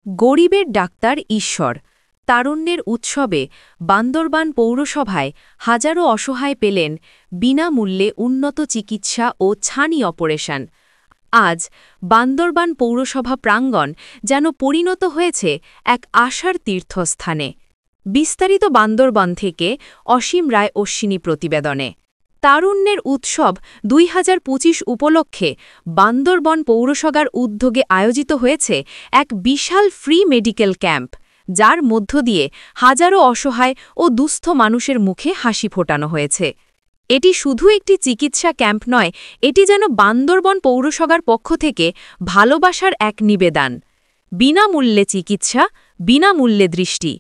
গরিবের ডাক্তার ঈশ্বর তারুণ্যের উৎসবে বান্দরবান পৌরসভায় হাজারো অসহায় পেলেন বিনামূল্যে উন্নত চিকিৎসা ও ছানি অপারেশন। আজ বান্দরবান পৌরসভা প্রাঙ্গণ যেন পরিণত হয়েছে এক আশার তীর্থস্থানে। বিস্তারিত বান্দরবান থেকে অসীম রায় অশ্বিনী প্রতিবেদনে। তারুণ্যের উৎসব ২০২৫ উপলক্ষে বান্দরবান পৌরসভার উদ্যোগে আয়োজিত হয়েছে এক বিশাল ফ্রি মেডিকেল ক্যাম্প, যার মধ্য দিয়ে হাজারো অসহায় ও দুস্থ মানুষের মুখে হাসি ফোটানো হয়েছে। এটি শুধু একটি চিকিৎসা ক্যাম্প নয়, এটি যেন বান্দরবান পৌরসভার পক্ষ থেকে ভালোবাসার এক নিবেদন। বিনামূল্যে চিকিৎসা, বিনামূল্যে দৃষ্টি।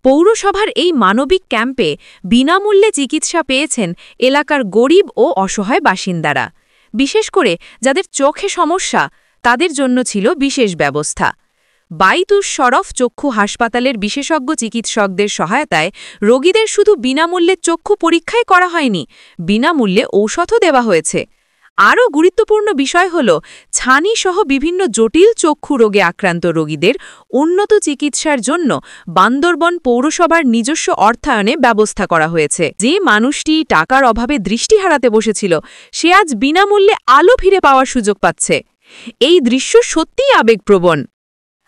পৌরসভার এই মানবিক ক্যাম্পে বিনামূল্যে চিকিৎসা পেয়েছেন এলাকার গরিব ও অসহায় বাসিন্দারা। বিশেষ করে যাদের চোখে সমস্যা, তাদের জন্য ছিল বিশেষ ব্যবস্থা। বাইতুস শরফ চক্ষু হাসপাতালের বিশেষজ্ঞ চিকিৎসকদের সহায়তায় রোগীদের শুধু বিনামূল্যে চক্ষু পরীক্ষাই করা হয়নি, বিনামূল্যে ঔষধও দেওয়া হয়েছে। আরও গুরুত্বপূর্ণ বিষয় হল, ছানি সহ বিভিন্ন জটিল চক্ষু রোগে আক্রান্ত রোগীদের উন্নত চিকিৎসার জন্য বান্দরবান পৌরসভার নিজস্ব অর্থায়নে ব্যবস্থা করা হয়েছে। যে মানুষটি টাকার অভাবে দৃষ্টি হারাতে বসেছিল, সে আজ বিনামূল্যে আলো ফিরে পাওয়ার সুযোগ পাচ্ছে। এই দৃশ্য সত্যিই আবেগপ্রবণ।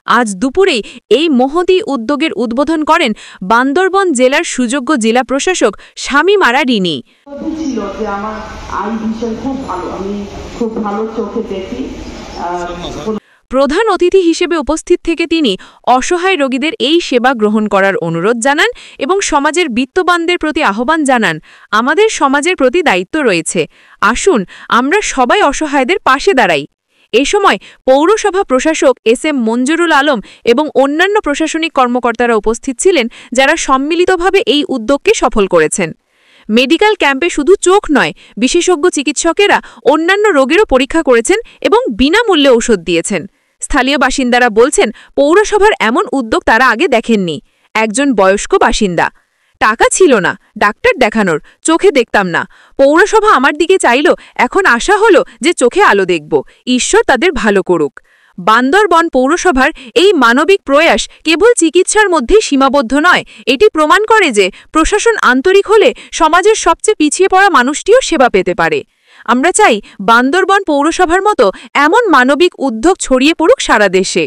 আজ দুপুরেই এই মহতী উদ্যোগের উদ্বোধন করেন বান্দরবান জেলার সুযোগ্য জেলা প্রশাসক শামীম আরা রিনি। প্রধান অতিথি হিসেবে উপস্থিত থেকে তিনি অসহায় রোগীদের এই সেবা গ্রহণ করার অনুরোধ জানান এবং সমাজের বিত্তবানদের প্রতি আহ্বান জানান, আমাদের সমাজের প্রতি দায়িত্ব রয়েছে, আসুন আমরা সবাই অসহায়দের পাশে দাঁড়াই। এ সময় পৌরসভা প্রশাসক এস.এম. মঞ্জুরুল আলম এবং অন্যান্য প্রশাসনিক কর্মকর্তারা উপস্থিত ছিলেন, যারা সম্মিলিতভাবে এই উদ্যোগকে সফল করেছেন। মেডিকেল ক্যাম্পে শুধু চোখ নয়, বিশেষজ্ঞ চিকিৎসকেরা অন্যান্য রোগেরও পরীক্ষা করেছেন এবং বিনামূল্যে ঔষধ দিয়েছেন। স্থানীয় বাসিন্দারা বলছেন, পৌরসভার এমন উদ্যোগ তারা আগে দেখেননি। একজন বয়স্ক বাসিন্দা, টাকা ছিল না ডাক্তার দেখানোর, চোখে দেখতাম না, পৌরসভা আমার দিকে চাইল, এখন আশা হলো যে চোখে আলো দেখব, ঈশ্বর তাদের ভালো করুক। বান্দরবান পৌরসভার এই মানবিক প্রয়াস কেবল চিকিৎসার মধ্যেই সীমাবদ্ধ নয়, এটি প্রমাণ করে যে প্রশাসন আন্তরিক হলে সমাজের সবচেয়ে পিছিয়ে পড়া মানুষটিও সেবা পেতে পারে। আমরা চাই বান্দরবান পৌরসভার মতো এমন মানবিক উদ্যোগ ছড়িয়ে পড়ুক সারা দেশে।